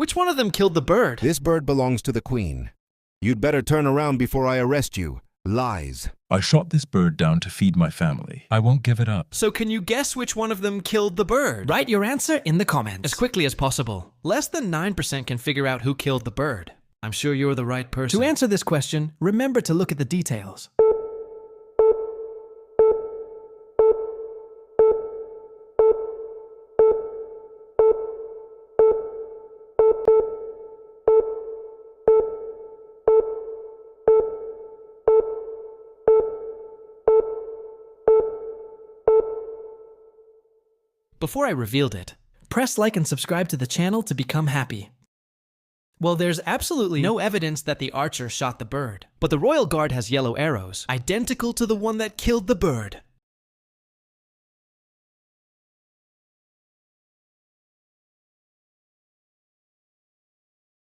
Which one of them killed the bird? This bird belongs to the queen. You'd better turn around before I arrest you. Lies. I shot this bird down to feed my family. I won't give it up. So can you guess which one of them killed the bird? Write your answer in the comments. As quickly as possible. Less than 9% can figure out who killed the bird. I'm sure you're the right person. To answer this question, remember to look at the details. Before I revealed it, Press like and subscribe to the channel to become happy. well, there's absolutely no evidence that the archer shot the bird. But the royal guard has yellow arrows, identical to the one that killed the bird.